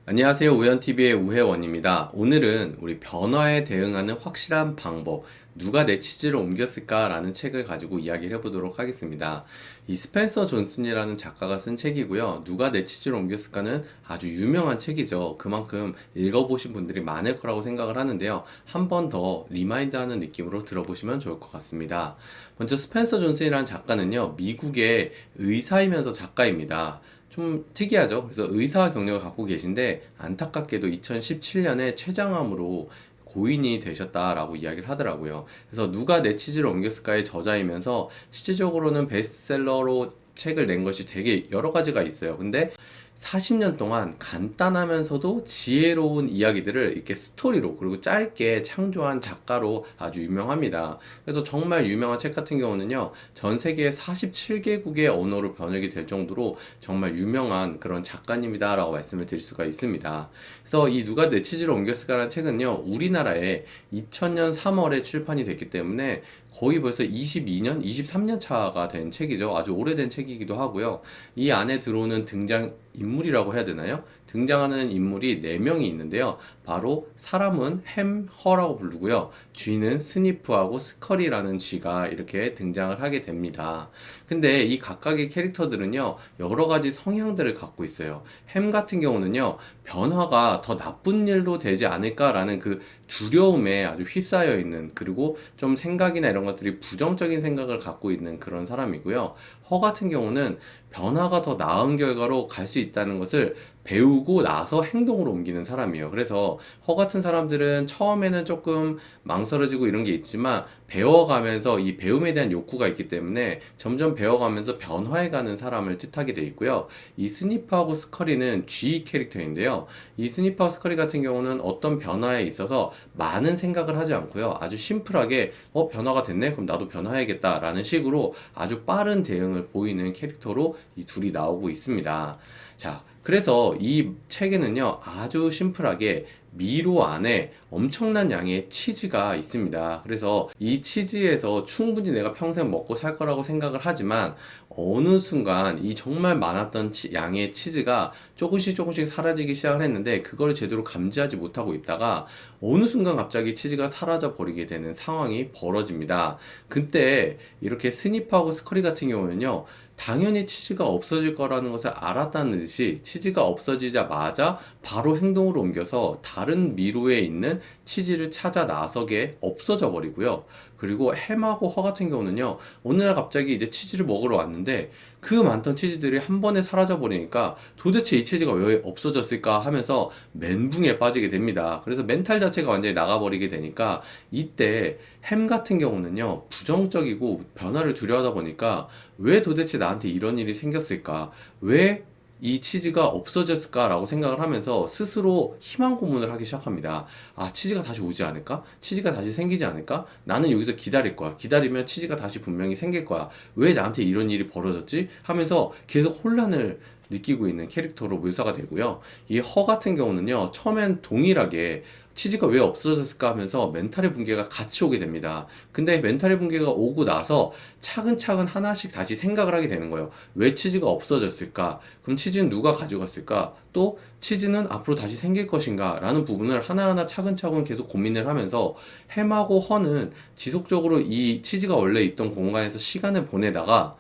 안녕하세요. 우연TV의 우혜원입니다. 오늘은 우리 변화에 대응하는 확실한 방법, 누가 내 치즈를 옮겼을까? 라는 책을 가지고 이야기를 해보도록 하겠습니다. 이 스펜서 존슨이라는 작가가 쓴 책이고요. 누가 내 치즈를 옮겼을까는 아주 유명한 책이죠. 그만큼 읽어보신 분들이 많을 거라고 생각을 하는데요. 한 번 더 리마인드하는 느낌으로 들어보시면 좋을 것 같습니다. 먼저 스펜서 존슨이라는 작가는요, 미국의 의사이면서 작가입니다. 좀 특이하죠. 그래서 의사 경력을 갖고 계신데 안타깝게도 2017년에 췌장암으로 고인이 되셨다라고 이야기를 하더라고요. 그래서 누가 내 치즈를 옮겼을까의 저자이면서 실질적으로는 베스트셀러로 책을 낸 것이 되게 여러 가지가 있어요. 근데 40년 동안 간단하면서도 지혜로운 이야기들을 이렇게 스토리로 그리고 짧게 창조한 작가로 아주 유명합니다. 그래서 정말 유명한 책 같은 경우는요, 전 세계 47개국의 언어로 번역이 될 정도로 정말 유명한 그런 작가님이다라고 말씀을 드릴 수가 있습니다. 그래서 이 누가 내 치즈를 옮겼을까라는 책은요, 우리나라에 2000년 3월에 출판이 됐기 때문에 거의 벌써 22년, 23년 차가 된 책이죠. 아주 오래된 책이기도 하고요. 이 안에 들어오는 등장 인물이라고 해야 되나요? 등장하는 인물이 4명이 있는데요. 바로 사람은 햄, 허라고 부르고요. 쥐는 스니프하고 스컬이라는 쥐가 이렇게 등장을 하게 됩니다. 근데 이 각각의 캐릭터들은요, 여러 가지 성향들을 갖고 있어요. 햄 같은 경우는요, 변화가 더 나쁜 일로 되지 않을까라는 그 두려움에 아주 휩싸여 있는, 그리고 좀 생각이나 이런 것들이 부정적인 생각을 갖고 있는 그런 사람이고요. 허 같은 경우는 변화가 더 나은 결과로 갈 수 있다는 것을 배우고 나서 행동으로 옮기는 사람이에요. 그래서 허 같은 사람들은 처음에는 조금 망설여지고 이런 게 있지만 배워가면서 이 배움에 대한 욕구가 있기 때문에 점점 배워가면서 변화해가는 사람을 뜻하게 돼 있고요. 이 스니프하고 스커리는 G 캐릭터인데요. 이 스니프하고 스커리 같은 경우는 어떤 변화에 있어서 많은 생각을 하지 않고요. 아주 심플하게 변화가 됐네? 그럼 나도 변화해야겠다 라는 식으로 아주 빠른 대응을 보이는 캐릭터로 이 둘이 나오고 있습니다. 자, 그래서 이 책에는요, 아주 심플하게 미로 안에 엄청난 양의 치즈가 있습니다. 그래서 이 치즈에서 충분히 내가 평생 먹고 살 거라고 생각을 하지만 어느 순간 이 정말 많았던 양의 치즈가 조금씩 사라지기 시작을 했는데 그걸 제대로 감지하지 못하고 있다가 어느 순간 갑자기 치즈가 사라져 버리게 되는 상황이 벌어집니다. 그때 이렇게 스니프하고 스커리 같은 경우는요, 당연히 치즈가 없어질 거라는 것을 알았다는 듯이 치즈가 없어지자마자 바로 행동으로 옮겨서 다른 미로에 있는 치즈를 찾아 나서게 없어져 버리고요. 그리고 햄하고 허 같은 경우는요, 어느 날 갑자기 이제 치즈를 먹으러 왔는데 그 많던 치즈들이 한 번에 사라져 버리니까 도대체 이 치즈가 왜 없어졌을까 하면서 멘붕에 빠지게 됩니다. 그래서 멘탈 자체가 완전히 나가버리게 되니까 이때 햄 같은 경우는요, 부정적이고 변화를 두려워하다 보니까 왜 도대체 나한테 이런 일이 생겼을까? 왜 이 치즈가 없어졌을까라고 생각을 하면서 스스로 희망 고문을 하기 시작합니다. 아, 치즈가 다시 오지 않을까? 치즈가 다시 생기지 않을까? 나는 여기서 기다릴 거야. 기다리면 치즈가 다시 분명히 생길 거야. 왜 나한테 이런 일이 벌어졌지? 하면서 계속 혼란을 느끼고 있는 캐릭터로 묘사가 되고요. 이 허 같은 경우는요, 처음엔 동일하게 치즈가 왜 없어졌을까 하면서 멘탈의 붕괴가 같이 오게 됩니다. 근데 멘탈의 붕괴가 오고 나서 차근차근 하나씩 다시 생각을 하게 되는 거예요. 왜 치즈가 없어졌을까? 그럼 치즈는 누가 가져갔을까? 또 치즈는 앞으로 다시 생길 것인가? 라는 부분을 하나하나 차근차근 계속 고민을 하면서 햄하고 허는 지속적으로 이 치즈가 원래 있던 공간에서 시간을 보내다가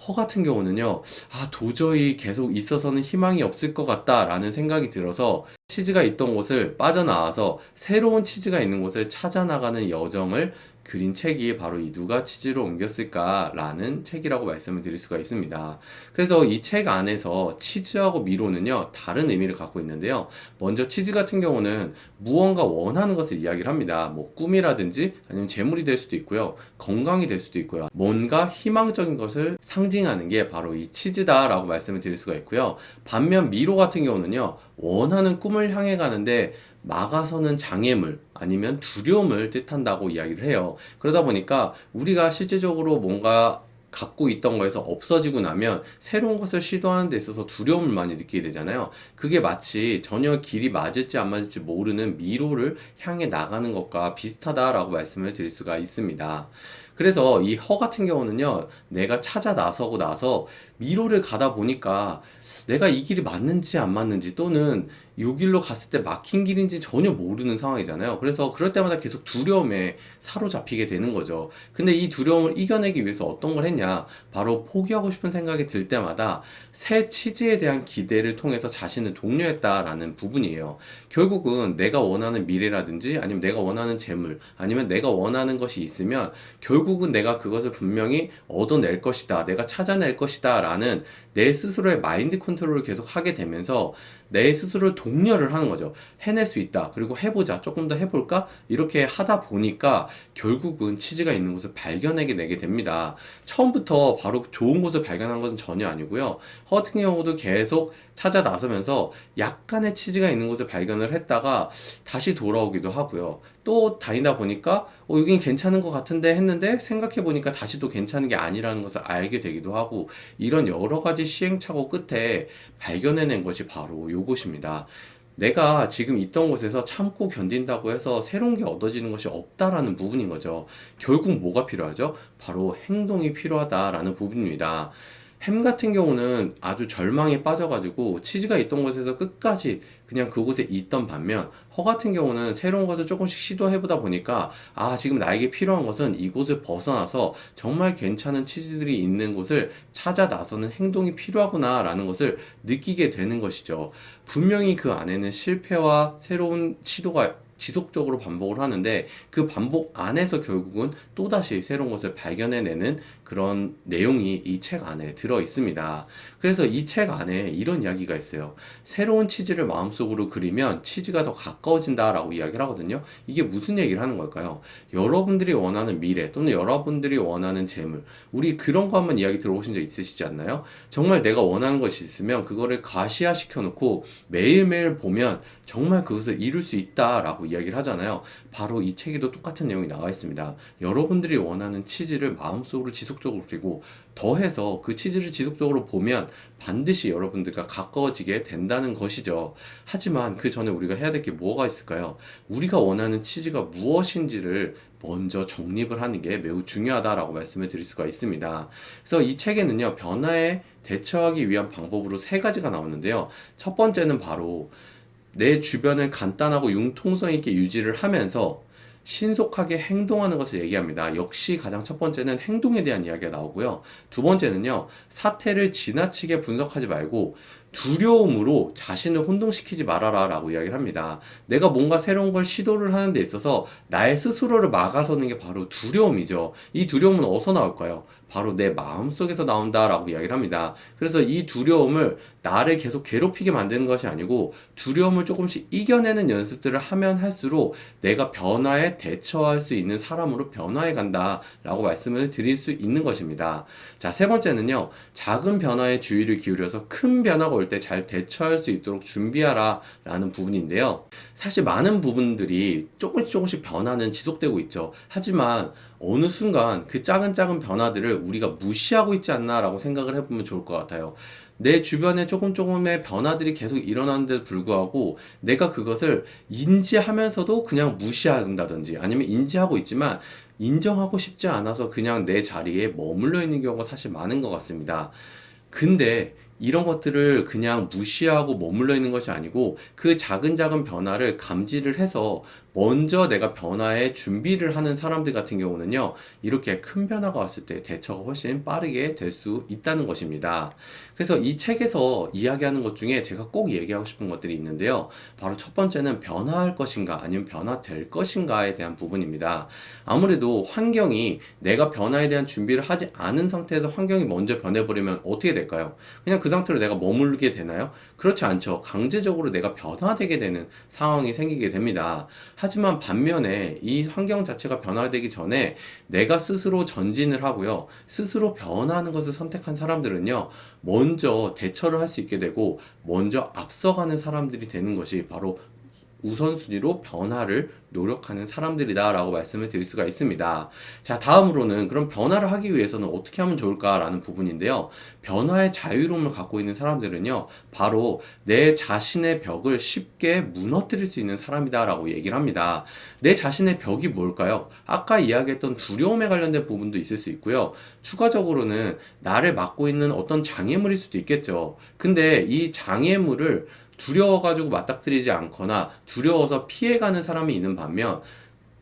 허 같은 경우는요, 아, 도저히 계속 있어서는 희망이 없을 것 같다라는 생각이 들어서 치즈가 있던 곳을 빠져나와서 새로운 치즈가 있는 곳을 찾아 나가는 여정을 그린 책이 바로 이 누가 치즈로 옮겼을까라는 책이라고 말씀을 드릴 수가 있습니다. 그래서 이 책 안에서 치즈하고 미로는요, 다른 의미를 갖고 있는데요. 먼저 치즈 같은 경우는 무언가 원하는 것을 이야기를 합니다. 뭐 꿈이라든지 아니면 재물이 될 수도 있고요. 건강이 될 수도 있고요. 뭔가 희망적인 것을 상징하는 게 바로 이 치즈다라고 말씀을 드릴 수가 있고요. 반면 미로 같은 경우는요, 원하는 꿈을 향해 가는데 막아서는 장애물 아니면 두려움을 뜻한다고 이야기를 해요. 그러다 보니까 우리가 실제적으로 뭔가 갖고 있던 거에서 없어지고 나면 새로운 것을 시도하는 데 있어서 두려움을 많이 느끼게 되잖아요. 그게 마치 전혀 길이 맞을지 안 맞을지 모르는 미로를 향해 나가는 것과 비슷하다라고 말씀을 드릴 수가 있습니다. 그래서 이 허 같은 경우는요, 내가 찾아 나서고 나서 미로를 가다 보니까 내가 이 길이 맞는지 안 맞는지 또는 이 길로 갔을 때 막힌 길인지 전혀 모르는 상황이잖아요. 그래서 그럴 때마다 계속 두려움에 사로잡히게 되는 거죠. 근데 이 두려움을 이겨내기 위해서 어떤 걸 했냐? 바로 포기하고 싶은 생각이 들 때마다 새 치즈에 대한 기대를 통해서 자신을 독려했다라는 부분이에요. 결국은 내가 원하는 미래라든지 아니면 내가 원하는 재물 아니면 내가 원하는 것이 있으면 결국은 내가 그것을 분명히 얻어낼 것이다. 내가 찾아낼 것이다. 라는 내 스스로의 마인드 컨트롤을 계속 하게 되면서 내 스스로를 독려를 하는 거죠. 해낼 수 있다. 그리고 해보자. 조금 더 해볼까? 이렇게 하다 보니까 결국은 치즈가 있는 곳을 발견하게 되게 됩니다. 처음부터 바로 좋은 곳을 발견한 것은 전혀 아니고요. 허 같은 경우도 계속 찾아 나서면서 약간의 치즈가 있는 곳을 발견을 했다가 다시 돌아오기도 하고요. 또 다니다 보니까 여긴 괜찮은 것 같은데 했는데 생각해 보니까 다시 또 괜찮은 게 아니라는 것을 알게 되기도 하고 이런 여러 가지 시행착오 끝에 발견해낸 것이 바로 요것입니다. 내가 지금 있던 곳에서 참고 견딘다고 해서 새로운 게 얻어지는 것이 없다라는 부분인 거죠. 결국 뭐가 필요하죠? 바로 행동이 필요하다라는 부분입니다. 햄 같은 경우는 아주 절망에 빠져가지고 치즈가 있던 곳에서 끝까지 그냥 그곳에 있던 반면 허 같은 경우는 새로운 것을 조금씩 시도해보다 보니까 지금 나에게 필요한 것은 이곳을 벗어나서 정말 괜찮은 치즈들이 있는 곳을 찾아 나서는 행동이 필요하구나 라는 것을 느끼게 되는 것이죠. 분명히 그 안에는 실패와 새로운 시도가 지속적으로 반복을 하는데 그 반복 안에서 결국은 또다시 새로운 것을 발견해내는 그런 내용이 이 책 안에 들어 있습니다. 그래서 이 책 안에 이런 이야기가 있어요. 새로운 치즈를 마음속으로 그리면 치즈가 더 가까워진다라고 이야기를 하거든요. 이게 무슨 얘기를 하는 걸까요? 여러분들이 원하는 미래 또는 여러분들이 원하는 재물, 우리 그런 거 한번 이야기 들어보신 적 있으시지 않나요? 정말 내가 원하는 것이 있으면 그거를 가시화 시켜놓고 매일매일 보면 정말 그것을 이룰 수 있다라고 이야기를 하잖아요. 바로 이 책에도 똑같은 내용이 나와 있습니다. 여러분들이 원하는 치즈를 마음속으로 지속적으로 그리고 더해서 그 치즈를 지속적으로 보면 반드시 여러분들과 가까워지게 된다는 것이죠. 하지만 그 전에 우리가 해야 될 게 뭐가 있을까요? 우리가 원하는 치즈가 무엇인지를 먼저 정립을 하는 게 매우 중요하다라고 말씀을 드릴 수가 있습니다. 그래서 이 책에는요, 변화에 대처하기 위한 방법으로 세 가지가 나오는데요. 첫 번째는 바로 내 주변을 간단하고 융통성 있게 유지를 하면서 신속하게 행동하는 것을 얘기합니다. 역시 가장 첫 번째는 행동에 대한 이야기가 나오고요. 두 번째는요, 사태를 지나치게 분석하지 말고 두려움으로 자신을 혼동시키지 말아라 라고 이야기를 합니다. 내가 뭔가 새로운 걸 시도를 하는 데 있어서 나의 스스로를 막아서는 게 바로 두려움이죠. 이 두려움은 어디서 나올까요? 바로 내 마음속에서 나온다 라고 이야기를 합니다. 그래서 이 두려움을 나를 계속 괴롭히게 만드는 것이 아니고 두려움을 조금씩 이겨내는 연습들을 하면 할수록 내가 변화에 대처할 수 있는 사람으로 변화해 간다 라고 말씀을 드릴 수 있는 것입니다. 자, 세 번째는요, 작은 변화에 주의를 기울여서 큰 변화가 올 때 잘 대처할 수 있도록 준비하라 라는 부분인데요. 사실 많은 부분들이 조금씩 변화는 지속되고 있죠. 하지만 어느 순간 그 작은 변화들을 우리가 무시하고 있지 않나 라고 생각을 해보면 좋을 것 같아요. 내 주변에 조금의 변화들이 계속 일어나는데도 불구하고 내가 그것을 인지하면서도 그냥 무시한다든지 아니면 인지하고 있지만 인정하고 싶지 않아서 그냥 내 자리에 머물러 있는 경우가 사실 많은 것 같습니다. 근데 이런 것들을 그냥 무시하고 머물러 있는 것이 아니고 그 작은 변화를 감지를 해서 먼저 내가 변화에 준비를 하는 사람들 같은 경우는요, 이렇게 큰 변화가 왔을 때 대처가 훨씬 빠르게 될 수 있다는 것입니다. 그래서 이 책에서 이야기하는 것 중에 제가 꼭 얘기하고 싶은 것들이 있는데요. 바로 첫 번째는 변화할 것인가 아니면 변화될 것인가에 대한 부분입니다. 아무래도 환경이 내가 변화에 대한 준비를 하지 않은 상태에서 환경이 먼저 변해버리면 어떻게 될까요? 그냥 그 상태로 내가 머물게 되나요? 그렇지 않죠. 강제적으로 내가 변화되게 되는 상황이 생기게 됩니다. 하지만 반면에 이 환경 자체가 변화되기 전에 내가 스스로 전진을 하고요. 스스로 변화하는 것을 선택한 사람들은요, 먼저 대처를 할 수 있게 되고 먼저 앞서가는 사람들이 되는 것이 바로 우선순위로 변화를 노력하는 사람들이다라고 말씀을 드릴 수가 있습니다. 자, 다음으로는 그럼 변화를 하기 위해서는 어떻게 하면 좋을까라는 부분인데요. 변화의 자유로움을 갖고 있는 사람들은요, 바로 내 자신의 벽을 쉽게 무너뜨릴 수 있는 사람이다라고 얘기를 합니다. 내 자신의 벽이 뭘까요? 아까 이야기했던 두려움에 관련된 부분도 있을 수 있고요. 추가적으로는 나를 막고 있는 어떤 장애물일 수도 있겠죠. 근데 이 장애물을 두려워가지고 맞닥뜨리지 않거나 두려워서 피해가는 사람이 있는 반면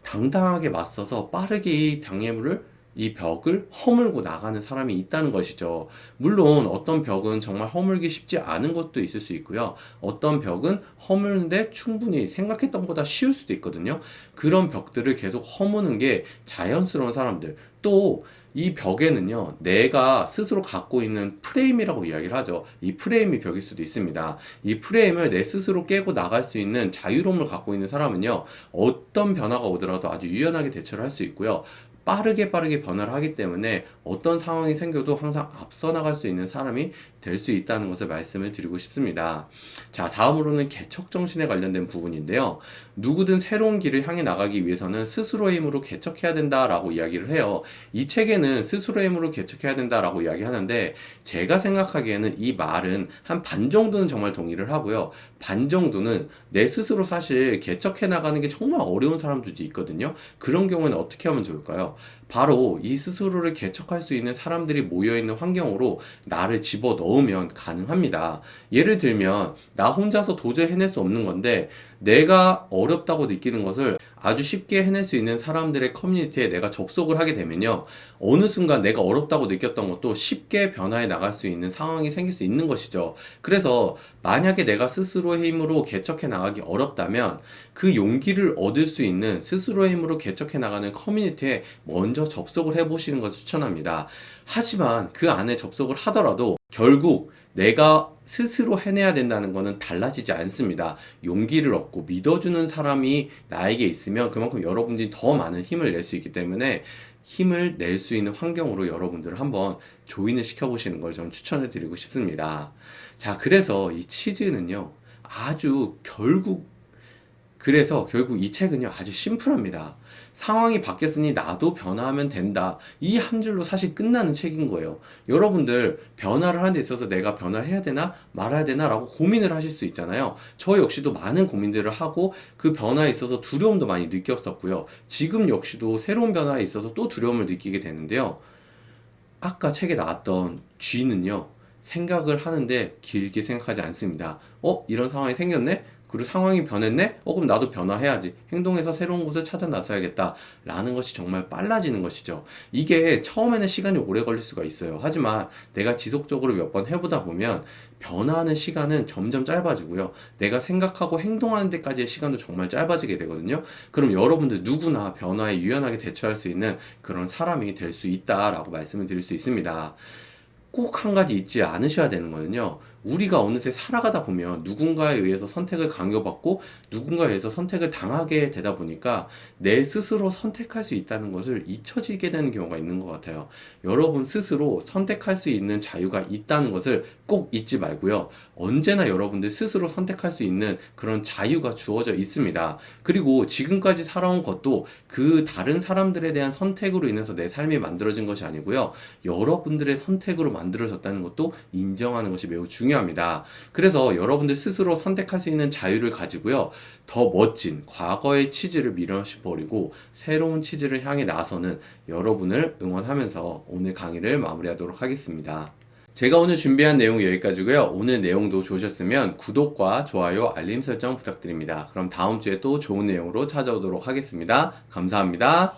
당당하게 맞서서 빠르게 이 벽을 허물고 나가는 사람이 있다는 것이죠. 물론 어떤 벽은 정말 허물기 쉽지 않은 것도 있을 수 있고요. 어떤 벽은 허물는데 충분히 생각했던 것보다 쉬울 수도 있거든요. 그런 벽들을 계속 허무는 게 자연스러운 사람들. 또 이 벽에는요, 내가 스스로 갖고 있는 프레임이라고 이야기를 하죠. 이 프레임이 벽일 수도 있습니다. 이 프레임을 내 스스로 깨고 나갈 수 있는 자유로움을 갖고 있는 사람은요, 어떤 변화가 오더라도 아주 유연하게 대처를 할 수 있고요. 빠르게 변화를 하기 때문에 어떤 상황이 생겨도 항상 앞서 나갈 수 있는 사람이 될 수 있다는 것을 말씀을 드리고 싶습니다. 자, 다음으로는 개척정신에 관련된 부분인데요. 누구든 새로운 길을 향해 나가기 위해서는 스스로의 힘으로 개척해야 된다라고 이야기를 해요. 이 책에는 스스로의 힘으로 개척해야 된다라고 이야기하는데, 제가 생각하기에는 이 말은 한 반 정도는 정말 동의를 하고요. 반 정도는 내 스스로 사실 개척해 나가는 게 정말 어려운 사람들도 있거든요. 그런 경우에는 어떻게 하면 좋을까요? 바로 이 스스로를 개척할 수 있는 사람들이 모여있는 환경으로 나를 집어 넣으면 가능합니다. 예를 들면 나 혼자서 도저히 해낼 수 없는 건데, 내가 어렵다고 느끼는 것을 아주 쉽게 해낼 수 있는 사람들의 커뮤니티에 내가 접속을 하게 되면요, 어느 순간 내가 어렵다고 느꼈던 것도 쉽게 변화해 나갈 수 있는 상황이 생길 수 있는 것이죠. 그래서 만약에 내가 스스로의 힘으로 개척해 나가기 어렵다면 그 용기를 얻을 수 있는 스스로의 힘으로 개척해 나가는 커뮤니티에 먼저 접속을 해보시는 것을 추천합니다. 하지만 그 안에 접속을 하더라도 결국 내가 스스로 해내야 된다는 것은 달라지지 않습니다. 용기를 얻고 믿어주는 사람이 나에게 있으면 그만큼 여러분들이 더 많은 힘을 낼 수 있기 때문에, 힘을 낼 수 있는 환경으로 여러분들을 한번 조인을 시켜보시는 걸 저는 추천을 드리고 싶습니다. 자, 그래서 이 치즈는요, 그래서 결국 이 책은요, 아주 심플합니다. 상황이 바뀌었으니 나도 변화하면 된다. 이 한 줄로 사실 끝나는 책인 거예요. 여러분들 변화를 하는 데 있어서 내가 변화를 해야 되나 말아야 되나 라고 고민을 하실 수 있잖아요. 저 역시도 많은 고민들을 하고 그 변화에 있어서 두려움도 많이 느꼈었고요. 지금 역시도 새로운 변화에 있어서 또 두려움을 느끼게 되는데요. 아까 책에 나왔던 G는요, 생각을 하는데 길게 생각하지 않습니다. 이런 상황이 생겼네? 그리고 상황이 변했네? 그럼 나도 변화해야지. 행동해서 새로운 곳을 찾아 나서야겠다. 라는 것이 정말 빨라지는 것이죠. 이게 처음에는 시간이 오래 걸릴 수가 있어요. 하지만 내가 지속적으로 몇 번 해보다 보면 변화하는 시간은 점점 짧아지고요. 내가 생각하고 행동하는 데까지의 시간도 정말 짧아지게 되거든요. 그럼 여러분들 누구나 변화에 유연하게 대처할 수 있는 그런 사람이 될 수 있다라고 말씀을 드릴 수 있습니다. 꼭 한 가지 잊지 않으셔야 되는 거는요, 우리가 어느새 살아가다 보면 누군가에 의해서 선택을 강요받고 누군가에 의해서 선택을 당하게 되다 보니까 내 스스로 선택할 수 있다는 것을 잊혀지게 되는 경우가 있는 것 같아요. 여러분 스스로 선택할 수 있는 자유가 있다는 것을 꼭 잊지 말고요. 언제나 여러분들 스스로 선택할 수 있는 그런 자유가 주어져 있습니다. 그리고 지금까지 살아온 것도 그 다른 사람들에 대한 선택으로 인해서 내 삶이 만들어진 것이 아니고요. 여러분들의 선택으로 만들어졌다는 것도 인정하는 것이 매우 중요합니다. 그래서 여러분들 스스로 선택할 수 있는 자유를 가지고요, 더 멋진 과거의 치즈를 밀어버리고 새로운 치즈를 향해 나서는 여러분을 응원하면서 오늘 강의를 마무리하도록 하겠습니다. 제가 오늘 준비한 내용이 여기까지고요. 오늘 내용도 좋으셨으면 구독과 좋아요, 알림 설정 부탁드립니다. 그럼 다음 주에 또 좋은 내용으로 찾아오도록 하겠습니다. 감사합니다.